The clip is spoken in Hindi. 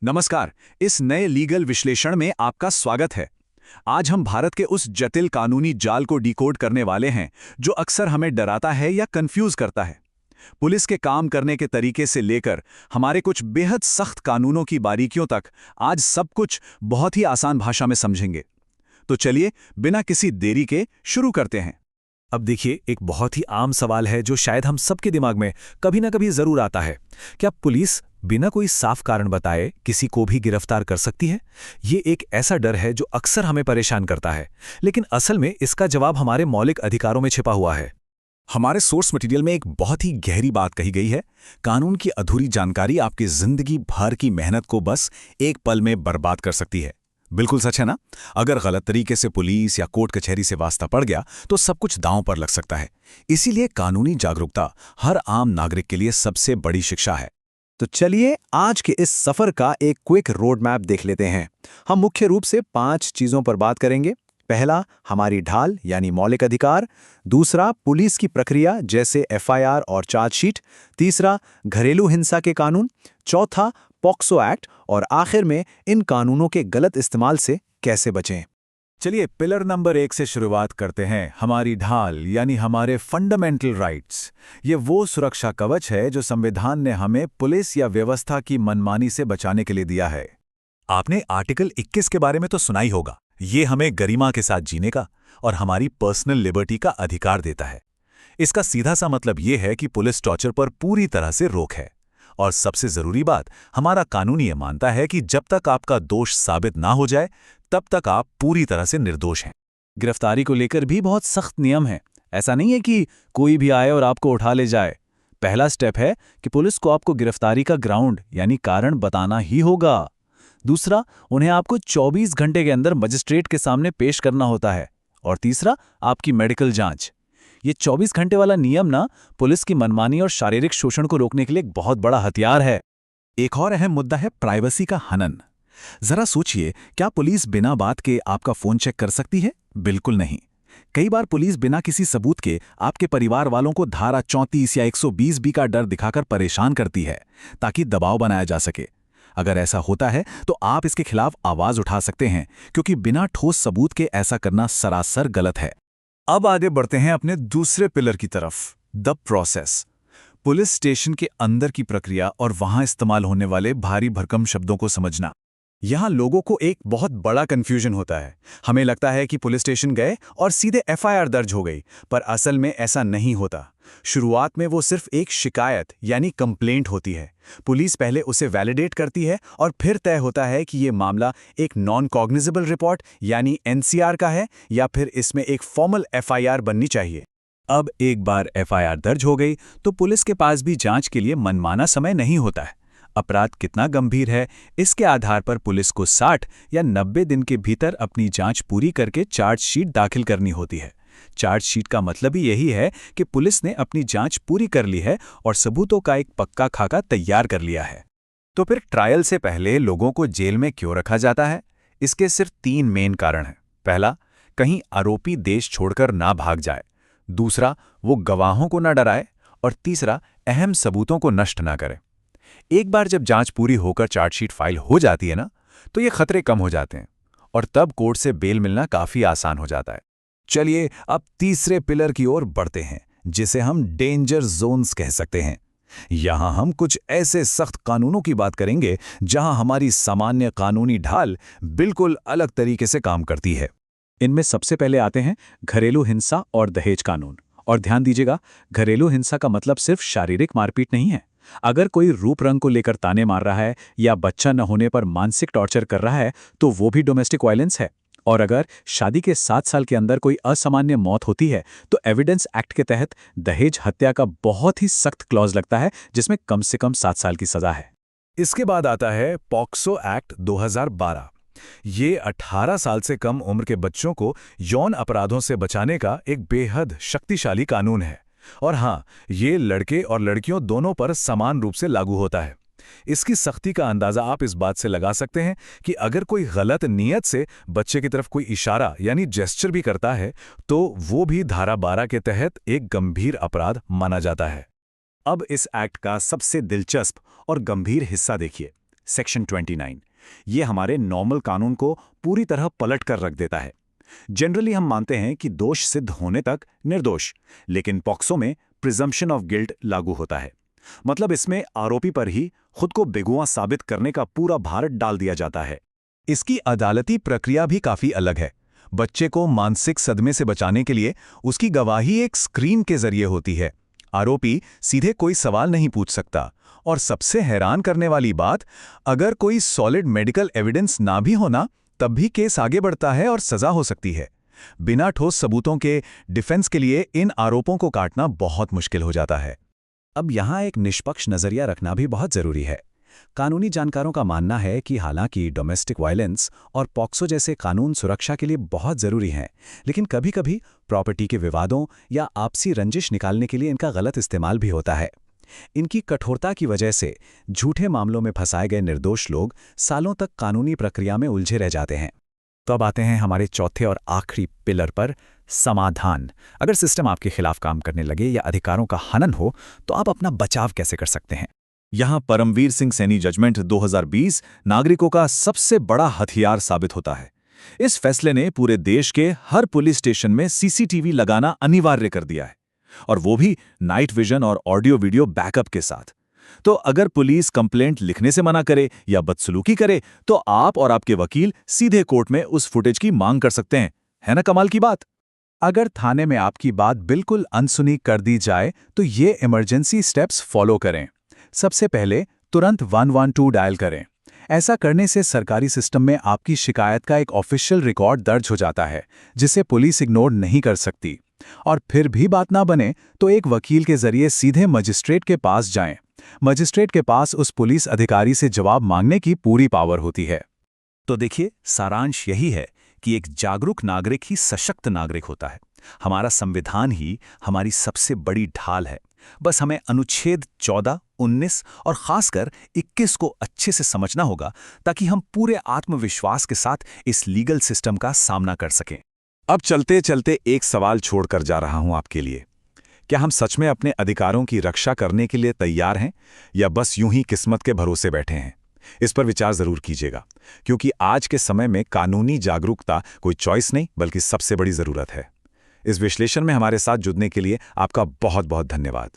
नमस्कार। इस नए लीगल विश्लेषण में आपका स्वागत है। आज हम भारत के उस जटिल कानूनी जाल को डिकोड करने वाले हैं जो अक्सर हमें डराता है या कंफ्यूज करता है। पुलिस के काम करने के तरीके से लेकर हमारे कुछ बेहद सख्त कानूनों की बारीकियों तक आज सब कुछ बहुत ही आसान भाषा में समझेंगे। तो चलिए बिना किसी देरी के शुरू करते हैं। अब देखिए, एक बहुत ही आम सवाल है जो शायद हम सबके दिमाग में कभी ना कभी जरूर आता है। क्या पुलिस बिना कोई साफ कारण बताए किसी को भी गिरफ्तार कर सकती है? ये एक ऐसा डर है जो अक्सर हमें परेशान करता है, लेकिन असल में इसका जवाब हमारे मौलिक अधिकारों में छिपा हुआ है। हमारे सोर्स मटेरियल में एक बहुत ही गहरी बात कही गई है। कानून की अधूरी जानकारी आपकी जिंदगी भर की मेहनत को बस एक पल में बर्बाद कर सकती है। बिल्कुल सच है ना? अगर गलत तरीके से पुलिस या कोर्ट कचहरी से वास्ता पड़ गया तो सब कुछ दांव पर लग सकता है। इसीलिए कानूनी जागरूकता हर आम नागरिक के लिए सबसे बड़ी शिक्षा है। तो चलिए आज के इस सफर का एक क्विक रोड मैप देख लेते हैं। हम मुख्य रूप से 5 चीजों पर बात करेंगे। पहला, हमारी ढाल यानी मौलिक अधिकार। दूसरा, पुलिस की प्रक्रिया जैसे एफआईआर और चार्जशीट। तीसरा, घरेलू हिंसा के कानून। चौथा, पॉक्सो एक्ट। और आखिर में इन कानूनों के गलत इस्तेमाल से कैसे बचें। चलिए पिलर नंबर 1 से शुरुआत करते हैं। हमारी ढाल यानी हमारे फंडामेंटल राइट्स। ये वो सुरक्षा कवच है जो संविधान ने हमें पुलिस या व्यवस्था की मनमानी से बचाने के लिए दिया है। आपने आर्टिकल 21 के बारे में तो सुना ही होगा। ये हमें गरिमा के साथ जीने का और हमारी पर्सनल लिबर्टी का अधिकार देता है। इसका सीधा सा मतलब ये है कि पुलिस टॉर्चर पर पूरी तरह से रोक है। और सबसे जरूरी बात, हमारा कानून ये मानता है कि जब तक आपका दोष साबित ना हो जाए तब तक आप पूरी तरह से निर्दोष हैं। गिरफ्तारी को लेकर भी बहुत सख्त नियम है। ऐसा नहीं है कि कोई भी आए और आपको उठा ले जाए। पहला स्टेप है कि पुलिस को आपको गिरफ्तारी का ग्राउंड यानी कारण बताना ही होगा। दूसरा, उन्हें आपको 24 घंटे के अंदर मजिस्ट्रेट के सामने पेश करना होता है। और तीसरा, आपकी मेडिकल जांच। ये 24 घंटे वाला नियम ना पुलिस की मनमानी और शारीरिक शोषण को रोकने के लिए एक बहुत बड़ा हथियार है। एक और अहम मुद्दा है प्राइवेसी का हनन। जरा सोचिए, क्या पुलिस बिना बात के आपका फोन चेक कर सकती है? बिल्कुल नहीं। कई बार पुलिस बिना किसी सबूत के आपके परिवार वालों को धारा 34 या 120 बी का डर दिखाकर परेशान करती है ताकि दबाव बनाया जा सके। अगर ऐसा होता है तो आप इसके खिलाफ आवाज उठा सकते हैं, क्योंकि बिना ठोस सबूत के ऐसा करना सरासर गलत है। अब आगे बढ़ते हैं अपने दूसरे पिलर की तरफ, द प्रोसेस। पुलिस स्टेशन के अंदर की प्रक्रिया और वहां इस्तेमाल होने वाले भारी भरकम शब्दों को समझना। यहां लोगों को एक बहुत बड़ा कंफ्यूजन होता है। हमें लगता है कि पुलिस स्टेशन गए और सीधे एफआईआर दर्ज हो गई, पर असल में ऐसा नहीं होता। शुरुआत में वो सिर्फ एक शिकायत यानी कंप्लेंट होती है। पुलिस पहले उसे वैलिडेट करती है और फिर तय होता है कि ये मामला एक नॉन कॉग्निजेबल रिपोर्ट यानी एनसीआर का है या फिर इसमें एक फॉर्मल एफआईआर बननी चाहिए। अब एक बार एफआईआर दर्ज हो गई तो पुलिस के पास भी जांच के लिए मनमाना समय नहीं होता है। अपराध कितना गंभीर है, इसके आधार पर पुलिस को 60 या 90 दिन के भीतर अपनी जांच पूरी करके चार्जशीट दाखिल करनी होती है। चार्जशीट का मतलब ही यही है कि पुलिस ने अपनी जांच पूरी कर ली है और सबूतों का एक पक्का खाका तैयार कर लिया है। तो फिर ट्रायल से पहले लोगों को जेल में क्यों रखा जाता है? इसके सिर्फ 3 मेन कारण हैं। पहला, कहीं आरोपी देश छोड़कर ना भाग जाए। दूसरा, वो गवाहों को ना डराए। और तीसरा, अहम सबूतों को नष्ट ना करे। एक बार जब जांच पूरी होकर चार्जशीट फाइल हो जाती है ना, तो ये खतरे कम हो जाते हैं और तब कोर्ट से बेल मिलना काफी आसान हो जाता है। चलिए अब तीसरे पिलर की ओर बढ़ते हैं, जिसे हम डेंजर जोन्स कह सकते हैं। यहां हम कुछ ऐसे सख्त कानूनों की बात करेंगे जहां हमारी सामान्य कानूनी ढाल बिल्कुल अलग तरीके से काम करती है। इनमें सबसे पहले आते हैं घरेलू हिंसा और दहेज कानून। और ध्यान दीजिएगा, घरेलू हिंसा का मतलब सिर्फ शारीरिक मारपीट नहीं है। अगर कोई रूप रंग को लेकर ताने मार रहा है या बच्चा न होने पर मानसिक टॉर्चर कर रहा है तो वो भी डोमेस्टिक वायलेंस है। और अगर शादी के 7 साल के अंदर कोई असामान्य मौत होती है तो एविडेंस एक्ट के तहत दहेज हत्या का बहुत ही सख्त क्लॉज लगता है, जिसमें कम से कम 7 साल की सजा है। इसके बाद आता है पॉक्सो एक्ट 2012। ये 18 साल से कम उम्र के बच्चों को यौन अपराधों से बचाने का एक बेहद शक्तिशाली कानून है। और हाँ, ये लड़के और लड़कियों दोनों पर समान रूप से लागू होता है। इसकी सख्ती का अंदाजा आप इस बात से लगा सकते हैं कि अगर कोई गलत नीयत से बच्चे की तरफ कोई इशारा यानी जेस्चर भी करता है तो वो भी धारा 12 के तहत एक गंभीर अपराध माना जाता है। अब इस एक्ट का सबसे दिलचस्प और गंभीर हिस्सा देखिए, सेक्शन 29। ये हमारे नॉर्मल कानून को पूरी तरह पलट कर रख देता है। जनरली हम मानते हैं कि दोष सिद्ध होने तक निर्दोष, लेकिन पॉक्सो में प्रिजम्पशन ऑफ गिल्ट लागू होता है। मतलब इसमें आरोपी पर ही खुद को बेगुनाह साबित करने का पूरा भार डाल दिया जाता है। इसकी अदालती प्रक्रिया भी काफी अलग है। बच्चे को मानसिक सदमे से बचाने के लिए उसकी गवाही एक स्क्रीन के जरिए होती है। आरोपी सीधे कोई सवाल नहीं पूछ सकता, और सबसे हैरान करने वाली बात, अगर कोई सॉलिड मेडिकल एविडेंस ना भी होना तब भी केस आगे बढ़ता है और सजा हो सकती है। बिना ठोस सबूतों के डिफेंस के लिए इन आरोपों को काटना बहुत मुश्किल हो जाता है। अब यहाँ एक निष्पक्ष नजरिया रखना भी बहुत जरूरी है। कानूनी जानकारों का मानना है कि हालांकि डोमेस्टिक वायलेंस और पॉक्सो जैसे कानून सुरक्षा के लिए बहुत जरूरी हैं, लेकिन कभी-कभी प्रॉपर्टी के विवादों या आपसी रंजिश निकालने के लिए इनका गलत इस्तेमाल भी होता है। इनकी कठोरता की वजह से झूठे मामलों में फंसाए गए निर्दोष लोग सालों तक कानूनी प्रक्रिया में उलझे रह जाते हैं। तो अब आते हैं हमारे चौथे और आखिरी पिलर पर, समाधान। अगर सिस्टम आपके खिलाफ काम करने लगे या अधिकारों का हनन हो, तो आप अपना बचाव कैसे कर सकते हैं? यहाँ परमवीर सिंह सैनी जजमेंट 2020 नागरिकों का सबसे बड़ा हथियार साबित होता है। इस फैसले ने पूरे देश के हर पुलिस स्टेशन में सीसीटीवी लगाना अनिवार्य कर दिया है, और वो भी नाइट विजन और ऑडियो वीडियो बैकअप के साथ। तो अगर पुलिस कंप्लेंट लिखने से मना करे या बदसलूकी करे, तो आप और आपके वकील सीधे कोर्ट में उस फुटेज की मांग कर सकते हैं। है ना कमाल की बात? अगर थाने में आपकी बात बिल्कुल अनसुनी कर दी जाए, तो ये इमरजेंसी स्टेप्स फॉलो करें। सबसे पहले तुरंत 112 डायल करें। ऐसा करने से सरकारी सिस्टम में आपकी शिकायत का एक ऑफिशियल रिकॉर्ड दर्ज हो जाता है, जिसे पुलिस इग्नोर नहीं कर सकती। और फिर भी बात ना बने तो एक वकील के जरिए सीधे मजिस्ट्रेट के पास जाएं। मजिस्ट्रेट के पास उस पुलिस अधिकारी से जवाब मांगने की पूरी पावर होती है। तो देखिए, सारांश यही है कि एक जागरूक नागरिक ही सशक्त नागरिक होता है। हमारा संविधान ही हमारी सबसे बड़ी ढाल है। बस हमें अनुच्छेद 14, 19 और खासकर 21 को अच्छे से समझना होगा, ताकि हम पूरे आत्मविश्वास के साथ इस लीगल सिस्टम का सामना कर सकें। अब चलते चलते एक सवाल छोड़कर जा रहा हूं आपके लिए। क्या हम सच में अपने अधिकारों की रक्षा करने के लिए तैयार हैं, या बस यूं ही किस्मत के भरोसे बैठे हैं? इस पर विचार जरूर कीजिएगा, क्योंकि आज के समय में कानूनी जागरूकता कोई चॉइस नहीं, बल्कि सबसे बड़ी जरूरत है। इस विश्लेषण में हमारे साथ जुड़ने के लिए आपका बहुत बहुत धन्यवाद।